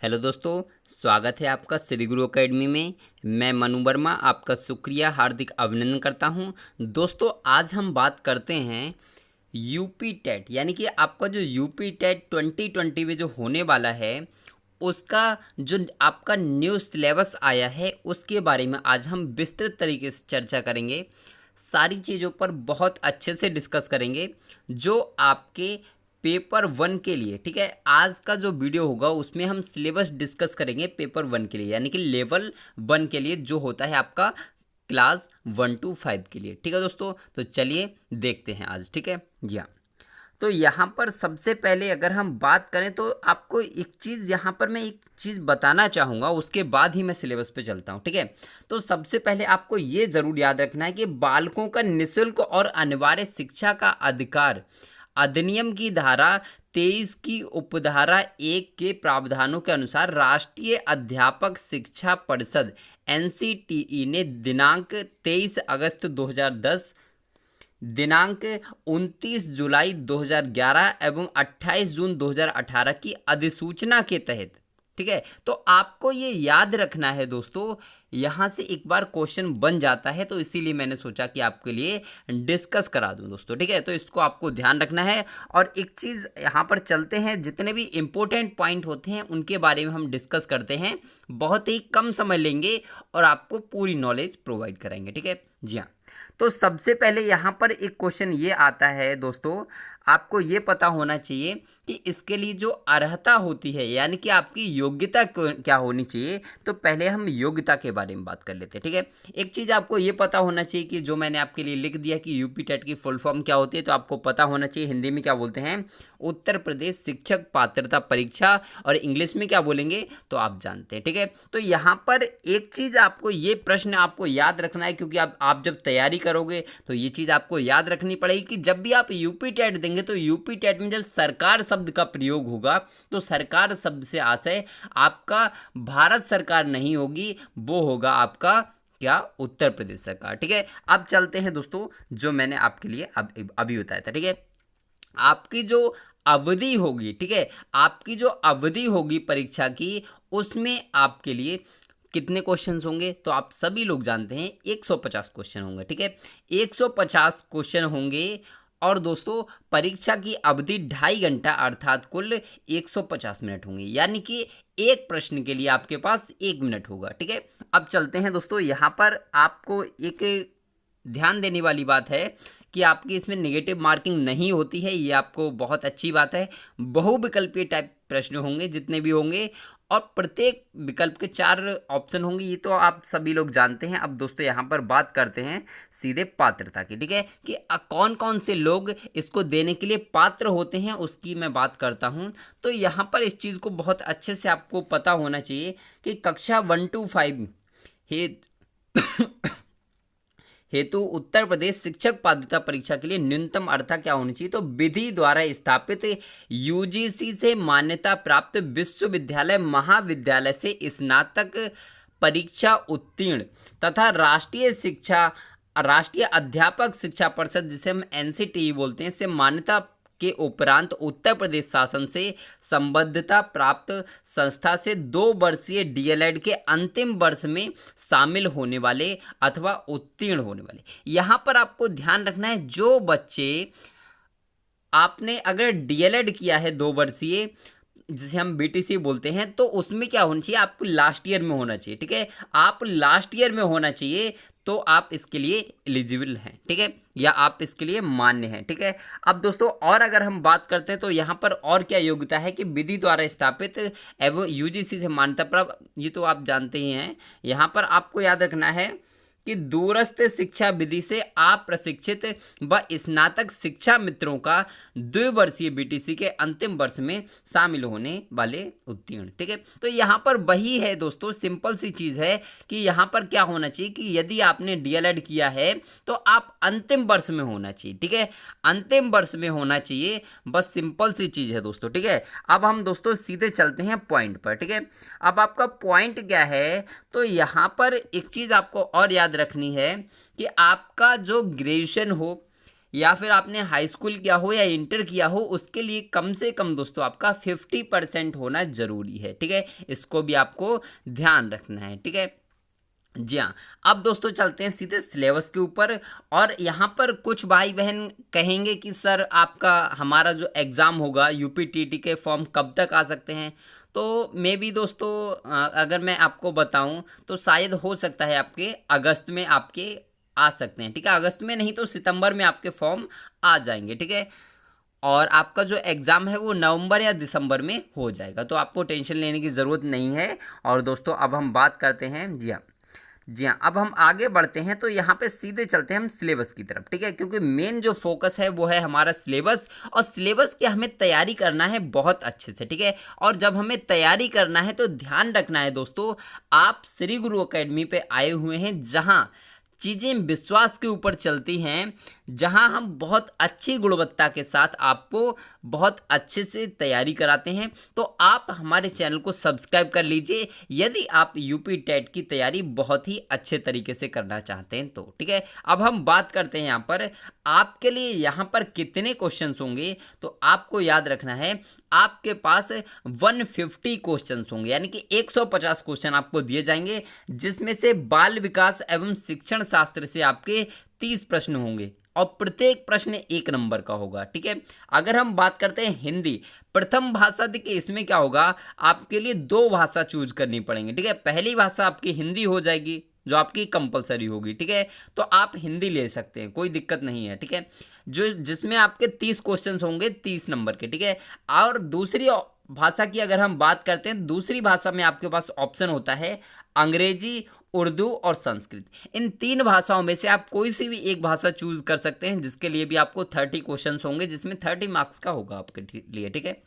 Hello दोस्तों, स्वागत है आपका श्री गुरु एकेडमी में। मैं मनु वर्मा आपका शुक्रिया हार्दिक अभिनंदन करता हूं। दोस्तों, आज हम बात करते हैं यूपी टेट, यानी कि आपका जो यूपी टेट 2020 में जो होने वाला है उसका जो आपका न्यू सिलेबस आया है उसके बारे में आज हम विस्तृत तरीके से चर्चा करेंगे। सारी चीज़ों पर बहुत अच्छे से डिस्कस करेंगे जो आपके पेपर 1 के लिए, ठीक है। आज का जो वीडियो होगा उसमें हम सिलेबस डिस्कस करेंगे पेपर 1 के लिए, यानी कि लेवल 1 के लिए जो होता है आपका क्लास 1 to 5 के लिए, ठीक है दोस्तों। तो चलिए देखते हैं आज, ठीक है जी हाँ। तो यहाँ पर सबसे पहले अगर हम बात करें तो आपको एक चीज़ यहाँ पर मैं एक चीज़ बताना चाहूँगा, उसके बाद ही मैं सिलेबस पे चलता हूँ, ठीक है। तो सबसे पहले आपको ये ज़रूर याद रखना है कि बालकों का निःशुल्क और अनिवार्य शिक्षा का अधिकार अधिनियम की धारा 23 की उपधारा 1 के प्रावधानों के अनुसार राष्ट्रीय अध्यापक शिक्षा परिषद एनसीटीई ने दिनांक 23 अगस्त 2010, दिनांक 29 जुलाई 2011 एवं 28 जून 2018 की अधिसूचना के तहत, ठीक है। तो आपको ये याद रखना है दोस्तों, यहाँ से एक बार क्वेश्चन बन जाता है, तो इसीलिए मैंने सोचा कि आपके लिए डिस्कस करा दूं दोस्तों, ठीक है। तो इसको आपको ध्यान रखना है। और एक चीज़ यहाँ पर चलते हैं, जितने भी इंपॉर्टेंट पॉइंट होते हैं उनके बारे में हम डिस्कस करते हैं। बहुत ही कम समय लेंगे और आपको पूरी नॉलेज प्रोवाइड कराएंगे, ठीक है जी हाँ। तो सबसे पहले यहाँ पर एक क्वेश्चन ये आता है दोस्तों, आपको ये पता होना चाहिए कि इसके लिए जो अर्हता होती है, यानी कि आपकी योग्यता क्या होनी चाहिए। तो पहले हम योग्यता के बारे में बात कर लेते हैं, ठीक है। एक चीज़ आपको ये पता होना चाहिए कि जो मैंने आपके लिए लिख दिया कि यूपी टेट की फुल फॉर्म क्या होती है, तो आपको पता होना चाहिए हिंदी में क्या बोलते हैं, उत्तर प्रदेश शिक्षक पात्रता परीक्षा, और इंग्लिश में क्या बोलेंगे तो आप जानते हैं, ठीक है। तो यहाँ पर एक चीज़ आपको ये प्रश्न आपको याद रखना है, क्योंकि आप जब तैयारी करोगे तो ये चीज़ आपको याद रखनी पड़ेगी कि जब भी आप यूपी टेट देंगे तो यूपी टेट में जब सरकार शब्द का प्रयोग होगा तो सरकार शब्द से आशय आपका भारत सरकार नहीं होगी, वो होगा आपका क्या, उत्तर प्रदेश सरकार, ठीक है। अब चलते हैं दोस्तों, जो मैंने आपके लिए अभी बताया था, ठीक है। आपकी जो अवधि होगी, ठीक है, आपकी जो अवधि होगी परीक्षा की, उसमें आपके लिए कितने क्वेश्चंस होंगे तो आप सभी लोग जानते हैं 150 क्वेश्चन होंगे, ठीक है। 150 क्वेश्चन होंगे। और दोस्तों, परीक्षा की अवधि 2.5 घंटा अर्थात कुल 150 मिनट होंगे, यानी कि एक प्रश्न के लिए आपके पास 1 मिनट होगा, ठीक है। अब चलते हैं दोस्तों, यहाँ पर आपको एक ध्यान देने वाली बात है कि आपकी इसमें नेगेटिव मार्किंग नहीं होती है, ये आपको बहुत अच्छी बात है। बहुविकल्पीय टाइप प्रश्न होंगे जितने भी होंगे, और प्रत्येक विकल्प के 4 ऑप्शन होंगे, ये तो आप सभी लोग जानते हैं। अब दोस्तों, यहाँ पर बात करते हैं सीधे पात्रता की, ठीक है, कि कौन कौन से लोग इसको देने के लिए पात्र होते हैं, उसकी मैं बात करता हूँ। तो यहाँ पर इस चीज़ को बहुत अच्छे से आपको पता होना चाहिए कि कक्षा 1 to 5 हेतु उत्तर प्रदेश शिक्षक पात्रता परीक्षा के लिए न्यूनतम अर्हता क्या होनी चाहिए, तो विधि द्वारा स्थापित यूजीसी से मान्यता प्राप्त विश्वविद्यालय महाविद्यालय से स्नातक परीक्षा उत्तीर्ण तथा राष्ट्रीय अध्यापक शिक्षा परिषद, जिसे हम एनसीटीई बोलते हैं, से मान्यता के उपरांत उत्तर प्रदेश शासन से संबद्धता प्राप्त संस्था से 2 वर्षीय डीएलएड के अंतिम वर्ष में शामिल होने वाले अथवा उत्तीर्ण होने वाले। यहाँ पर आपको ध्यान रखना है, जो बच्चे आपने अगर डीएलएड किया है 2 वर्षीय, जिसे हम बीटीसी बोलते हैं, तो उसमें क्या होना चाहिए, आपको लास्ट ईयर में होना चाहिए, ठीक है। आप लास्ट ईयर में होना चाहिए तो आप इसके लिए एलिजिबल हैं, ठीक है, या आप इसके लिए मान्य हैं, ठीक है। अब दोस्तों, और अगर हम बात करते हैं तो यहाँ पर और क्या योग्यता है कि विधि द्वारा स्थापित एवं यूजीसी से मान्यता प्राप्त, ये तो आप जानते ही हैं। यहाँ पर आपको याद रखना है कि दूरस्थ शिक्षा विधि से अप्रशिक्षित व स्नातक शिक्षा मित्रों का 2 वर्षीय बीटीसी के अंतिम वर्ष में शामिल होने वाले उत्तीर्ण, ठीक है। तो यहाँ पर वही है दोस्तों, सिंपल सी चीज़ है कि यहाँ पर क्या होना चाहिए कि यदि आपने डीएलएड किया है तो आप अंतिम वर्ष में होना चाहिए, ठीक है, अंतिम वर्ष में होना चाहिए, बस सिंपल सी चीज़ है दोस्तों, ठीक है। अब हम दोस्तों सीधे चलते हैं पॉइंट पर, ठीक है। अब आपका पॉइंट क्या है, तो यहाँ पर एक चीज़ आपको और याद रखनी है कि आपका जो ग्रेजुएशन हो या फिर आपने हाई स्कूल किया हो या इंटर किया हो, उसके लिए कम से कम दोस्तों आपका 50% होना ज़रूरी है। ठीक है, इसको भी आपको ध्यान रखना है। ठीक है जी हाँ। अब दोस्तों चलते हैं सीधे सिलेबस के ऊपर। और यहाँ पर कुछ भाई बहन कहेंगे कि सर आपका हमारा जो एग्ज़ाम होगा यूपीटीटी के फॉर्म कब तक आ सकते हैं। तो मे भी दोस्तों अगर मैं आपको बताऊं तो शायद हो सकता है आपके अगस्त में आपके आ सकते हैं। ठीक है, अगस्त में नहीं तो सितंबर में आपके फॉर्म आ जाएंगे। ठीक है, और आपका जो एग्ज़ाम है वो नवंबर या दिसंबर में हो जाएगा, तो आपको टेंशन लेने की ज़रूरत नहीं है। और दोस्तों अब हम बात करते हैं, जी हाँ जी हाँ, अब हम आगे बढ़ते हैं। तो यहाँ पे सीधे चलते हैं हम सिलेबस की तरफ। ठीक है, क्योंकि मेन जो फोकस है वो है हमारा सिलेबस, और सिलेबस की हमें तैयारी करना है बहुत अच्छे से। ठीक है, और जब हमें तैयारी करना है तो ध्यान रखना है दोस्तों, आप श्री गुरु एकेडमी पे आए हुए हैं जहाँ चीज़ें विश्वास के ऊपर चलती हैं, जहां हम बहुत अच्छी गुणवत्ता के साथ आपको बहुत अच्छे से तैयारी कराते हैं। तो आप हमारे चैनल को सब्सक्राइब कर लीजिए यदि आप यूपी टेट की तैयारी बहुत ही अच्छे तरीके से करना चाहते हैं तो। ठीक है, अब हम बात करते हैं यहाँ पर आपके लिए यहाँ पर कितने क्वेश्चंस होंगे। तो आपको याद रखना है आपके पास 150 क्वेश्चंस होंगे, यानी कि 150 क्वेश्चन आपको दिए जाएंगे, जिसमें से बाल विकास एवं शिक्षण शास्त्र से आपके 30 प्रश्न होंगे और प्रत्येक प्रश्न 1 नंबर का होगा। ठीक है, अगर हम बात करते हैं हिंदी प्रथम भाषा, देखिए इसमें क्या होगा, आपके लिए 2 भाषा चूज करनी पड़ेंगी। ठीक है, पहली भाषा आपकी हिंदी हो जाएगी जो आपकी कंपलसरी होगी। ठीक है, तो आप हिंदी ले सकते हैं, कोई दिक्कत नहीं है। ठीक है, जो जिसमें आपके 30 क्वेश्चंस होंगे 30 नंबर के। ठीक है, और दूसरी भाषा की अगर हम बात करते हैं, दूसरी भाषा में आपके पास ऑप्शन होता है अंग्रेजी, उर्दू और संस्कृत। इन 3 भाषाओं में से आप कोई सी भी एक भाषा चूज कर सकते हैं, जिसके लिए भी आपको 30 क्वेश्चंस होंगे, जिसमें 30 मार्क्स का होगा आपके लिए। ठीक है,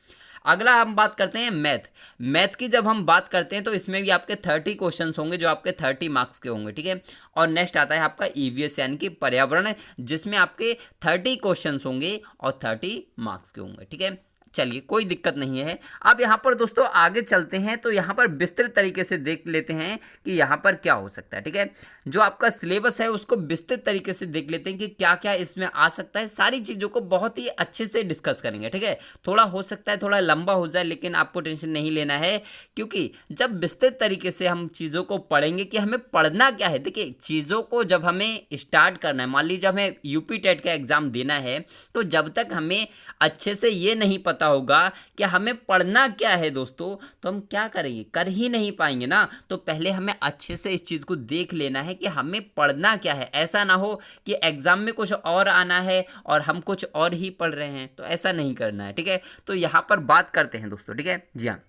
अगला हम बात करते हैं मैथ की। जब हम बात करते हैं तो इसमें भी आपके 30 क्वेश्चंस होंगे जो आपके 30 मार्क्स के होंगे। ठीक है, और नेक्स्ट आता है आपका ईवीएस यानी कि पर्यावरण, जिसमें आपके 30 क्वेश्चंस होंगे और 30 मार्क्स के होंगे। ठीक है, चलिए कोई दिक्कत नहीं है। अब यहाँ पर दोस्तों आगे चलते हैं, तो यहाँ पर विस्तृत तरीके से देख लेते हैं कि यहाँ पर क्या हो सकता है। ठीक है, जो आपका सिलेबस है उसको विस्तृत तरीके से देख लेते हैं कि क्या क्या इसमें आ सकता है। सारी चीज़ों को बहुत ही अच्छे से डिस्कस करेंगे। ठीक है, थोड़ा हो सकता है थोड़ा लंबा हो जाए, लेकिन आपको टेंशन नहीं लेना है, क्योंकि जब विस्तृत तरीके से हम चीज़ों को पढ़ेंगे कि हमें पढ़ना क्या है। देखिए चीज़ों को जब हमें स्टार्ट करना है, मान लीजिए हमें यूपी टेट का एग्ज़ाम देना है, तो जब तक हमें अच्छे से ये नहीं पता होगा कि हमें पढ़ना क्या है दोस्तों, तो हम क्या करेंगे, कर ही नहीं पाएंगे ना। तो पहले हमें अच्छे से इस चीज़ को देख लेना है कि हमें पढ़ना क्या है। ऐसा ना हो कि एग्जाम में कुछ और आना है और हम कुछ और ही पढ़ रहे हैं, तो ऐसा नहीं करना है। ठीक है, तो यहाँ पर बात करते हैं दोस्तों। ठीक है जी हाँ,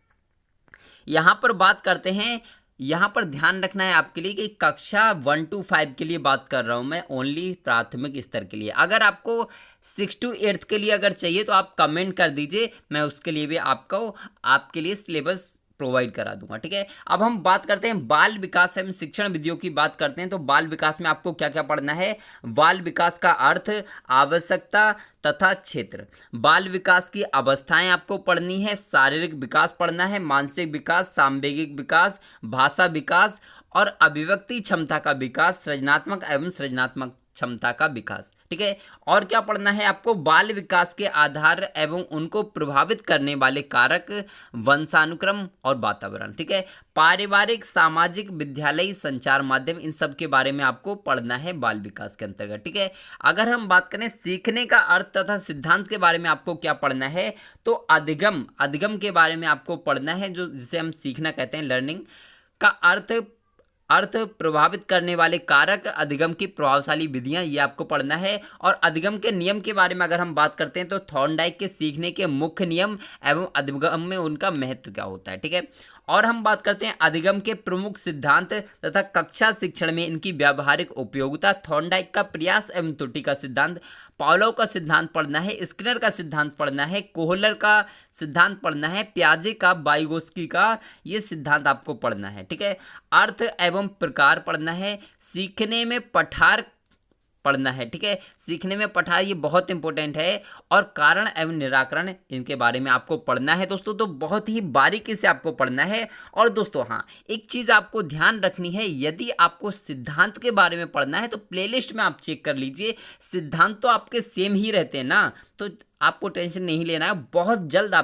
यहाँ पर बात करते हैं। यहाँ पर ध्यान रखना है आपके लिए कि कक्षा 1 to 5 के लिए बात कर रहा हूँ मैं, ओनली प्राथमिक स्तर के लिए। अगर आपको 6 to 8 के लिए अगर चाहिए तो आप कमेंट कर दीजिए, मैं उसके लिए भी आपके लिए सिलेबस प्रोवाइड करा दूंगा। ठीक है, अब हम बात करते हैं बाल विकास एवं शिक्षण विधियों की बात करते हैं। तो बाल विकास में आपको क्या क्या पढ़ना है। बाल विकास का अर्थ, आवश्यकता तथा क्षेत्र, बाल विकास की अवस्थाएं आपको पढ़नी है, शारीरिक विकास पढ़ना है, मानसिक विकास, सांवेगिक विकास, भाषा विकास और अभिव्यक्ति क्षमता का विकास, सृजनात्मक एवं सृजनात्मक क्षमता का विकास। ठीक है, और क्या पढ़ना है आपको, बाल विकास के आधार एवं उनको प्रभावित करने वाले कारक, वंशानुक्रम और वातावरण। ठीक है, पारिवारिक, सामाजिक, विद्यालयी, संचार माध्यम, इन सब के बारे में आपको पढ़ना है बाल विकास के अंतर्गत। ठीक है, अगर हम बात करें सीखने का अर्थ तथा सिद्धांत के बारे में आपको क्या पढ़ना है, तो अधिगम के बारे में आपको पढ़ना है, जो जिसे हम सीखना कहते हैं, लर्निंग का अर्थ प्रभावित करने वाले कारक, अधिगम की प्रभावशाली विधियां, ये आपको पढ़ना है। और अधिगम के नियम के बारे में अगर हम बात करते हैं तो थॉर्नडाइक के सीखने के मुख्य नियम एवं अधिगम में उनका महत्व क्या होता है। ठीक है, और हम बात करते हैं अधिगम के प्रमुख सिद्धांत तथा कक्षा शिक्षण में इनकी व्यावहारिक उपयोगिता, थॉर्नडाइक का प्रयास एवं त्रुटि का सिद्धांत, पावलोव का सिद्धांत पढ़ना है, स्किनर का सिद्धांत पढ़ना है, कोहलर का सिद्धांत पढ़ना है, पियाजे का, वाइगोस्की का, ये सिद्धांत आपको पढ़ना है। ठीक है, अर्थ एवं प्रकार पढ़ना है, सीखने में पठार पढ़ना है, ठीक है। सीखने में पठार ये बहुत इंपॉर्टेंट है, और कारण एवं निराकरण इनके बारे में आपको पढ़ना है दोस्तों, तो बहुत ही बारीकी से आपको पढ़ना है। और दोस्तों हाँ, एक चीज़ आपको ध्यान रखनी है, यदि आपको सिद्धांत के बारे में पढ़ना है तो प्लेलिस्ट में आप चेक कर लीजिए, सिद्धांत तो आपके सेम ही रहते हैं ना, तो आपको टेंशन नहीं लेना है। बहुत जल्द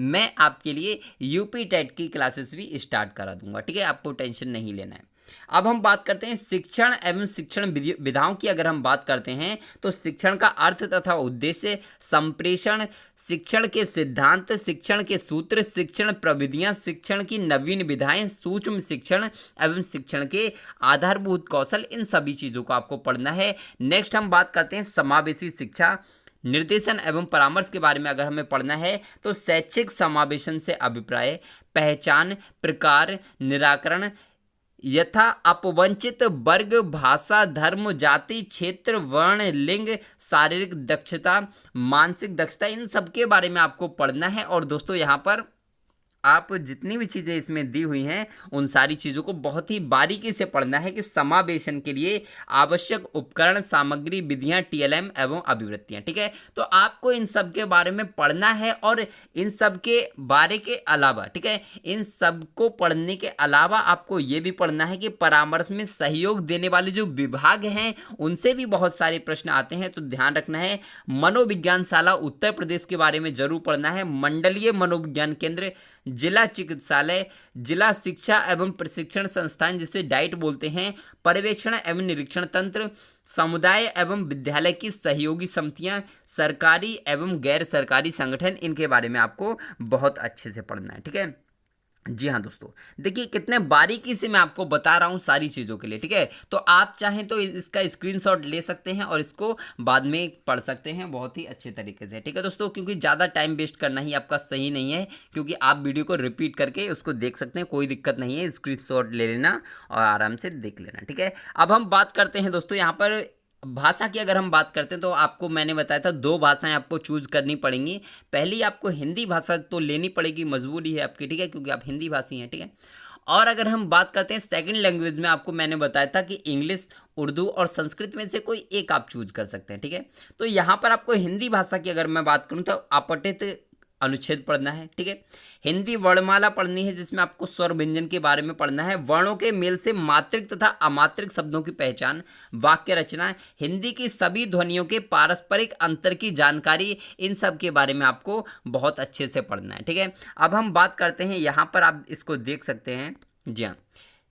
मैं आपके लिए यूपी टेट की क्लासेस भी स्टार्ट करा दूंगा, ठीक है, आपको टेंशन नहीं लेना है। अब हम बात करते हैं शिक्षण एवं शिक्षण विधाओं की। अगर हम बात करते हैं तो शिक्षण का अर्थ तथा उद्देश्य, संप्रेषण, शिक्षण के सिद्धांत, शिक्षण के सूत्र, शिक्षण प्रविधियां, शिक्षण की नवीन विधाएं, सूक्ष्म शिक्षण एवं शिक्षण के आधारभूत कौशल, इन सभी चीज़ों को आपको पढ़ना है। नेक्स्ट हम बात करते हैं समावेशी शिक्षा, निर्देशन एवं परामर्श के बारे में। अगर हमें पढ़ना है तो शैक्षिक समावेशन से अभिप्राय, पहचान, प्रकार, निराकरण यथा अपवंचित वर्ग, भाषा, धर्म, जाति, क्षेत्र, वर्ण, लिंग, शारीरिक दक्षता, मानसिक दक्षता, इन सब के बारे में आपको पढ़ना है। और दोस्तों यहाँ पर आप जितनी भी चीज़ें इसमें दी हुई हैं उन सारी चीज़ों को बहुत ही बारीकी से पढ़ना है कि समावेशन के लिए आवश्यक उपकरण, सामग्री, विधियां, टीएलएम एवं अभिवृत्तियां, ठीक है। तो आपको इन सब के बारे में पढ़ना है, और इन सब के बारे के अलावा, ठीक है, इन सब को पढ़ने के अलावा आपको ये भी पढ़ना है कि परामर्श में सहयोग देने वाले जो विभाग हैं उनसे भी बहुत सारे प्रश्न आते हैं, तो ध्यान रखना है। मनोविज्ञानशाला उत्तर प्रदेश के बारे में जरूर पढ़ना है। मंडलीय मनोविज्ञान केंद्र, जिला चिकित्सालय, जिला शिक्षा एवं प्रशिक्षण संस्थान जिसे डाइट बोलते हैं, पर्यवेक्षण एवं निरीक्षण तंत्र, समुदाय एवं विद्यालय की सहयोगी समितियां, सरकारी एवं गैर सरकारी संगठन, इनके बारे में आपको बहुत अच्छे से पढ़ना है, ठीक है। जी हाँ दोस्तों, देखिए कितने बारीकी से मैं आपको बता रहा हूँ सारी चीज़ों के लिए, ठीक है। तो आप चाहें तो इसका स्क्रीनशॉट ले सकते हैं और इसको बाद में पढ़ सकते हैं बहुत ही अच्छे तरीके से, ठीक है दोस्तों, क्योंकि ज़्यादा टाइम वेस्ट करना ही आपका सही नहीं है, क्योंकि आप वीडियो को रिपीट करके उसको देख सकते हैं, कोई दिक्कत नहीं है, स्क्रीनशॉट ले लेना और आराम से देख लेना, ठीक है। अब हम बात करते हैं दोस्तों यहाँ पर भाषा की। अगर हम बात करते हैं तो आपको मैंने बताया था 2 भाषाएं आपको चूज करनी पड़ेंगी। पहली आपको हिंदी भाषा तो लेनी पड़ेगी, मजबूरी है आपकी, ठीक है, क्योंकि आप हिंदी भाषी हैं, ठीक है। और अगर हम बात करते हैं सेकंड लैंग्वेज में, आपको मैंने बताया था कि इंग्लिश, उर्दू और संस्कृत में से कोई एक आप चूज कर सकते हैं, ठीक है। तो यहाँ पर आपको हिंदी भाषा की अगर मैं बात करूँ तो अपठित अनुच्छेद पढ़ना है, ठीक है। हिंदी वर्णमाला पढ़नी है जिसमें आपको स्वर व्यंजन के बारे में पढ़ना है, वर्णों के मेल से मात्रिक तथा अमात्रिक शब्दों की पहचान, वाक्य रचना, हिंदी की सभी ध्वनियों के पारस्परिक अंतर की जानकारी, इन सब के बारे में आपको बहुत अच्छे से पढ़ना है, ठीक है। अब हम बात करते हैं, यहाँ पर आप इसको देख सकते हैं, जी हाँ,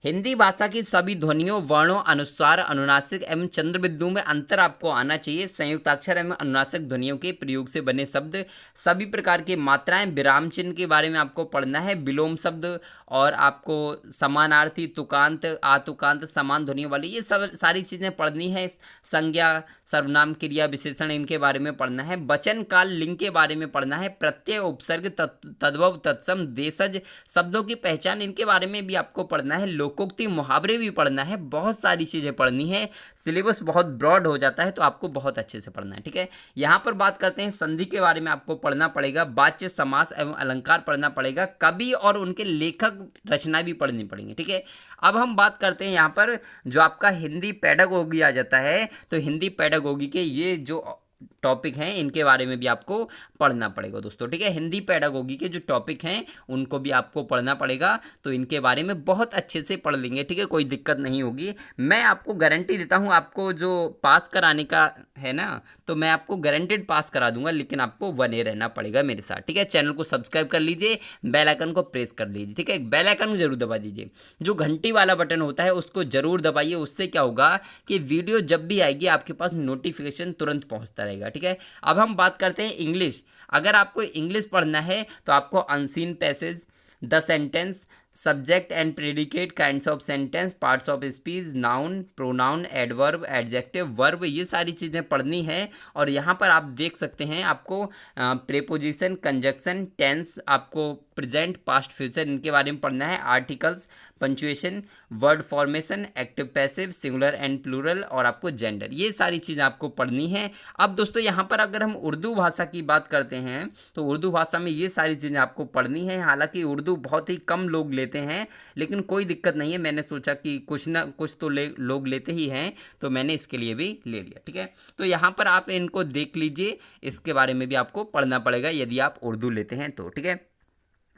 हिंदी भाषा की सभी ध्वनियों, वर्णों, अनुस्वार, अनुनासिक एवं चंद्र बिंदु में अंतर आपको आना चाहिए। संयुक्ताक्षर एवं अनुनासिक ध्वनियों के प्रयोग से बने शब्द, सभी प्रकार की मात्राएं, विराम चिन्ह के बारे में आपको पढ़ना है, विलोम शब्द, और आपको समानार्थी, तुकांत, आतुकांत, समान ध्वनियों वाली, ये सब सारी चीज़ें पढ़नी है। संज्ञा, सर्वनाम, क्रिया, विशेषण, इनके बारे में पढ़ना है। वचन, काल, लिंग के बारे में पढ़ना है। प्रत्यय, उपसर्ग, तद्भव, तत्सम, देशज शब्दों की पहचान, इनके बारे में भी आपको पढ़ना है। लोकोक्ति, मुहावरे भी पढ़ना है, बहुत सारी चीज़ें पढ़नी है। सिलेबस बहुत ब्रॉड हो जाता है तो आपको बहुत अच्छे से पढ़ना है, ठीक है। यहाँ पर बात करते हैं संधि के बारे में, आपको पढ़ना पड़ेगा। वाच्य, समास एवं अलंकार पढ़ना पड़ेगा। कवि और उनके लेखक रचना भी पढ़नी पड़ेंगी, ठीक है। अब हम बात करते हैं यहाँ पर जो आपका हिंदी पेडागोगी आ जाता है, तो हिंदी पेडागोगी के ये जो टॉपिक हैं इनके बारे में भी आपको पढ़ना पड़ेगा दोस्तों, ठीक है। हिंदी पेडागोगी के जो टॉपिक हैं उनको भी आपको पढ़ना पड़ेगा, तो इनके बारे में बहुत अच्छे से पढ़ लेंगे, ठीक है, कोई दिक्कत नहीं होगी। मैं आपको गारंटी देता हूँ, आपको जो पास कराने का है ना, तो मैं आपको गारंटेड पास करा दूंगा, लेकिन आपको बने रहना पड़ेगा मेरे साथ, ठीक है। चैनल को सब्सक्राइब कर लीजिए, बेल आइकन को प्रेस कर लीजिए, ठीक है। बेल आइकन को जरूर दबा दीजिए, जो घंटी वाला बटन होता है उसको जरूर दबाइए, उससे क्या होगा कि वीडियो जब भी आएगी आपके पास नोटिफिकेशन तुरंत पहुंचता रहेगा, ठीक है। अब हम बात करते हैं इंग्लिश। अगर आपको इंग्लिश पढ़ना है तो आपको unseen passage, the sentence, subject and predicate, kinds of sentence, parts of speech, noun, pronoun, adverb, adjective, verb, ये सारी चीज़ें पढ़नी है। और यहाँ पर आप देख सकते हैं आपको प्रेपोजिशन, कंजक्शन, टेंस, आपको प्रेजेंट, पास्ट, फ्यूचर, इनके बारे में पढ़ना है। Articles, punctuation, word formation, active, passive, singular and plural, और आपको जेंडर, ये सारी चीज़ें आपको पढ़नी है। अब दोस्तों यहाँ पर अगर हम उर्दू भाषा की बात करते हैं तो उर्दू भाषा में ये सारी चीज़ें आपको पढ़नी है। हालांकि उर्दू बहुत ही कम लोग लेते हैं, लेकिन कोई दिक्कत नहीं है। मैंने सोचा कि कुछ ना कुछ तो लोग लेते ही हैं, तो मैंने इसके लिए भी ले लिया। ठीक है, तो यहाँ पर आप इनको देख लीजिए, इसके बारे में भी आपको पढ़ना पड़ेगा यदि आप उर्दू लेते हैं तो। ठीक है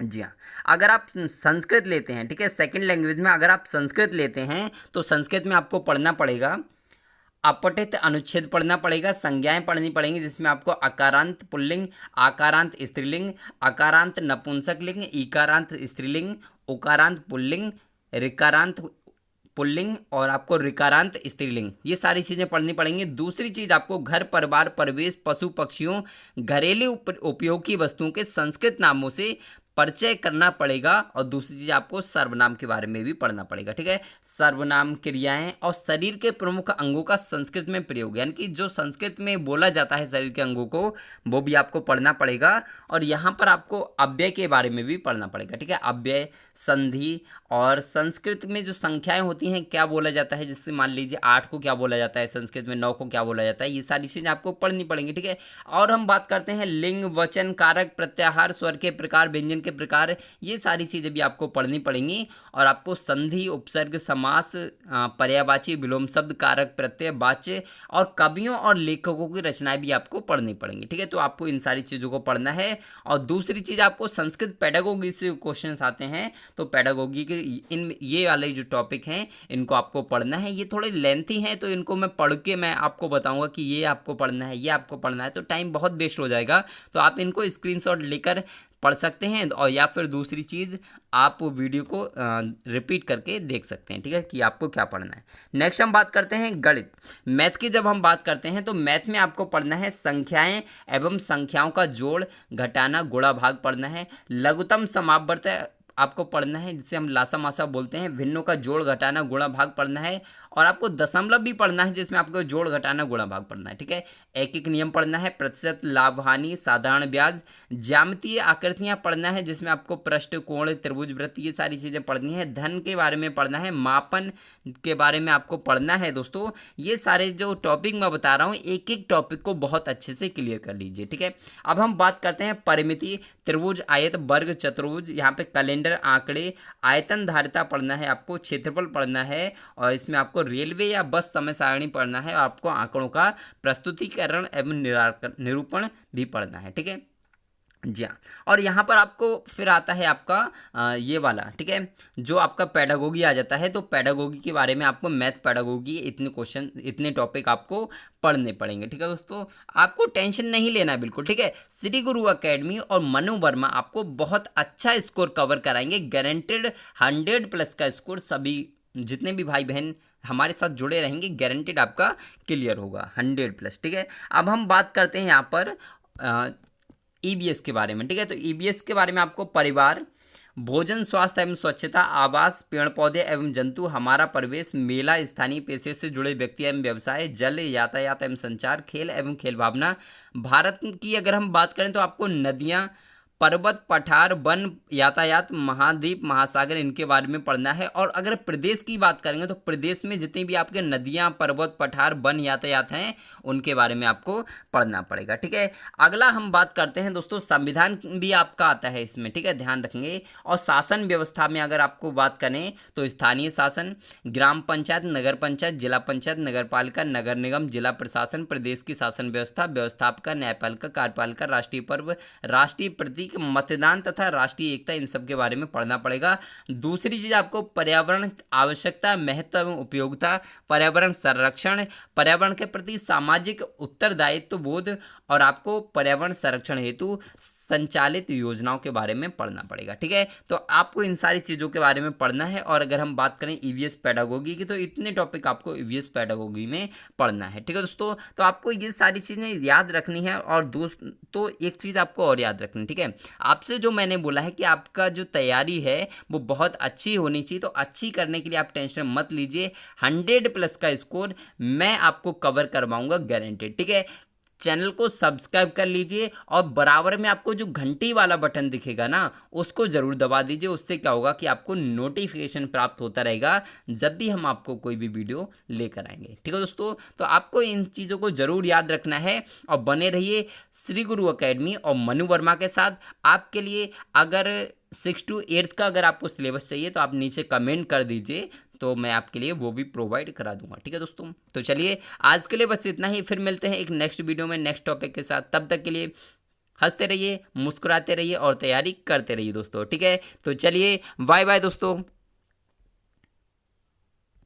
जी हाँ, अगर आप संस्कृत लेते हैं, ठीक है, सेकंड लैंग्वेज में अगर आप संस्कृत लेते हैं तो संस्कृत में आपको पढ़ना पड़ेगा अपठित अनुच्छेद पढ़ना पड़ेगा, संज्ञाएं पढ़नी पड़ेंगी, जिसमें आपको अकारांत पुल्लिंग, आकारांत स्त्रीलिंग, अकारांत नपुंसक लिंग, इकारांत स्त्रीलिंग, उकारांत पुल्लिंग, ऋकारांत पुल्लिंग और आपको ऋकारांत स्त्रीलिंग, ये सारी चीज़ें पढ़नी पड़ेंगी। दूसरी चीज़ आपको घर परिवार परिवेश पशु पक्षियों घरेलू उपयोग की वस्तुओं के संस्कृत नामों से परिचय करना पड़ेगा। और दूसरी चीज़ आपको सर्वनाम के बारे में भी पढ़ना पड़ेगा। ठीक है, सर्वनाम क्रियाएं और शरीर के प्रमुख अंगों का संस्कृत में प्रयोग, यानी कि जो संस्कृत में बोला जाता है शरीर के अंगों को, वो भी आपको पढ़ना पड़ेगा। और यहाँ पर आपको अव्यय के बारे में भी पढ़ना पड़ेगा। ठीक है, अव्यय, संधि और संस्कृत में जो संख्याएं होती हैं क्या बोला जाता है, जिससे मान लीजिए 8 को क्या बोला जाता है संस्कृत में, 9 को क्या बोला जाता है, ये सारी चीज़ें आपको पढ़नी पड़ेंगी। ठीक है, और हम बात करते हैं लिंग, वचन, कारक, प्रत्याहार, स्वर के प्रकार, व्यंजन के प्रकार, ये सारी चीज़ें भी आपको पढ़नी पड़ेंगी। और आपको संधि, उपसर्ग, समास, पर्यायवाची, विलोम शब्द, कारक, प्रत्यय, वाच्य और कवियों और लेखकों की रचनाएं भी आपको पढ़नी पड़ेंगी। ठीक है, तो आपको इन सारी चीज़ों को पढ़ना है। और दूसरी चीज़ आपको संस्कृत पेडागोगी से क्वेश्चन आते हैं, तो पेडागोगी के इन ये वाले जो टॉपिक हैं इनको आपको पढ़ना है। ये थोड़े लेंथी हैं, तो इनको मैं पढ़ के मैं आपको बताऊंगा कि ये आपको पढ़ना है, ये आपको पढ़ना है, तो टाइम बहुत वेस्ट हो जाएगा। तो आप इनको स्क्रीनशॉट लेकर पढ़ सकते हैं, और या फिर दूसरी चीज़ आप वीडियो को रिपीट करके देख सकते हैं। ठीक है, कि आपको क्या पढ़ना है। नेक्स्ट हम बात करते हैं गणित, मैथ की। जब हम बात करते हैं तो मैथ में आपको पढ़ना है संख्याएं एवं संख्याओं का जोड़, घटाना, गुणा, भाग पढ़ना है। लघुत्तम समापवर्त आपको पढ़ना है, जिसे हम लासा मासा बोलते हैं। भिन्नों का जोड़, घटाना, गुणा, भाग पढ़ना है। और आपको दशमलव भी पढ़ना है, जिसमें आपको जोड़, घटाना, गुणा, भाग पढ़ना है। ठीक है, एक एक नियम पढ़ना है, प्रतिशत, लाभ हानि, साधारण ब्याज, ज्यामितीय आकृतियां पढ़ना है, जिसमें आपको पृष्ठ, कोण, त्रिभुज, वृत्त, ये सारी चीज़ें पढ़नी है। धन के बारे में पढ़ना है, मापन के बारे में आपको पढ़ना है। दोस्तों, ये सारे जो टॉपिक मैं बता रहा हूँ, एक एक टॉपिक को बहुत अच्छे से क्लियर कर लीजिए। ठीक है, अब हम बात करते हैं परिमिति, त्रिभुज, आयत, वर्ग, चतुर्भुज, यहाँ पे कैलेंडर, आंकड़े, आयतन धारिता पढ़ना है आपको, क्षेत्रफल पढ़ना है, और इसमें आपको रेलवे या बस समय सारणी पढ़ना है, और आपको आंकड़ों का प्रस्तुतिकरण एवं निरूपण भी पढ़ना है। ठीक है जी हाँ, और यहाँ पर आपको फिर आता है आपका ये वाला, ठीक है, जो आपका पेडागोगी आ जाता है। तो पेडागोगी के बारे में आपको मैथ पेडागोगी इतने क्वेश्चन, इतने टॉपिक आपको पढ़ने पड़ेंगे। ठीक है दोस्तों, आपको टेंशन नहीं लेना है बिल्कुल। ठीक है, श्री गुरु अकेडमी और मनु वर्मा आपको बहुत अच्छा स्कोर कवर कराएंगे, गारंटेड 100+ का स्कोर। सभी जितने भी भाई बहन हमारे साथ जुड़े रहेंगे, गारंटेड आपका क्लियर होगा 100+। ठीक है, अब हम बात करते हैं यहाँ पर ईबीएस के बारे में। ठीक है, तो ईबीएस के बारे में आपको परिवार, भोजन, स्वास्थ्य एवं स्वच्छता, आवास, पेड़ पौधे एवं जंतु, हमारा परिवेश, मेला, स्थानीय पेशे से जुड़े व्यक्ति एवं व्यवसाय, जल, यातायात एवं संचार, खेल एवं खेल भावना। भारत की अगर हम बात करें तो आपको नदियाँ, पर्वत, पठार, वन, यातायात, महाद्वीप, महासागर, इनके बारे में पढ़ना है। और अगर प्रदेश की बात करेंगे तो प्रदेश में जितनी भी आपके नदियां, पर्वत, पठार, वन, यातायात हैं, उनके बारे में आपको पढ़ना पड़ेगा। ठीक है, अगला हम बात करते हैं दोस्तों, संविधान भी आपका आता है इसमें। ठीक है, ध्यान रखेंगे। और शासन व्यवस्था में अगर आपको बात करें तो स्थानीय शासन, ग्राम पंचायत, नगर पंचायत, जिला पंचायत, नगर पालिका, नगर निगम, जिला प्रशासन, प्रदेश की शासन व्यवस्था, व्यवस्थापिका, न्यायपालिका, कार्यपालिका, राष्ट्रीय पर्व, राष्ट्रीय प्रतीक, मतदान तथा राष्ट्रीय एकता, इन सब के बारे में पढ़ना पड़ेगा। दूसरी चीज आपको पर्यावरण आवश्यकता, महत्व एवं उपयोगिता, पर्यावरण संरक्षण, पर्यावरण के प्रति सामाजिक उत्तरदायित्व बोध, और आपको पर्यावरण संरक्षण हेतु संचालित योजनाओं के बारे में पढ़ना पड़ेगा। ठीक है, तो आपको इन सारी चीज़ों के बारे में पढ़ना है। और अगर हम बात करें ईवीएस पेडागोगी की, तो इतने टॉपिक आपको ईवीएस पेडागोगी में पढ़ना है। ठीक है दोस्तों, तो आपको ये सारी चीज़ें याद रखनी है। और दोस्तों एक चीज़ आपको और याद रखनी है। ठीक है, आपसे जो मैंने बोला है कि आपका जो तैयारी है वो बहुत अच्छी होनी चाहिए, तो अच्छी करने के लिए आप टेंशन मत लीजिए। 100+ का स्कोर मैं आपको कवर करवाऊंगा, गारंटेड। ठीक है, चैनल को सब्सक्राइब कर लीजिए और बराबर में आपको जो घंटी वाला बटन दिखेगा ना उसको ज़रूर दबा दीजिए। उससे क्या होगा कि आपको नोटिफिकेशन प्राप्त होता रहेगा जब भी हम आपको कोई भी वीडियो लेकर आएंगे। ठीक है दोस्तों, तो आपको इन चीज़ों को ज़रूर याद रखना है और बने रहिए श्री गुरु एकेडमी और मनु वर्मा के साथ। आपके लिए अगर 6 to 8 का अगर आपको सिलेबस चाहिए तो आप नीचे कमेंट कर दीजिए, तो मैं आपके लिए वो भी प्रोवाइड करा दूंगा। ठीक है दोस्तों, तो चलिए आज के लिए बस इतना ही। फिर मिलते हैं एक नेक्स्ट वीडियो में नेक्स्ट टॉपिक के साथ। तब तक के लिए हंसते रहिए, मुस्कुराते रहिए और तैयारी करते रहिए दोस्तों। ठीक है, तो चलिए बाय बाय दोस्तों।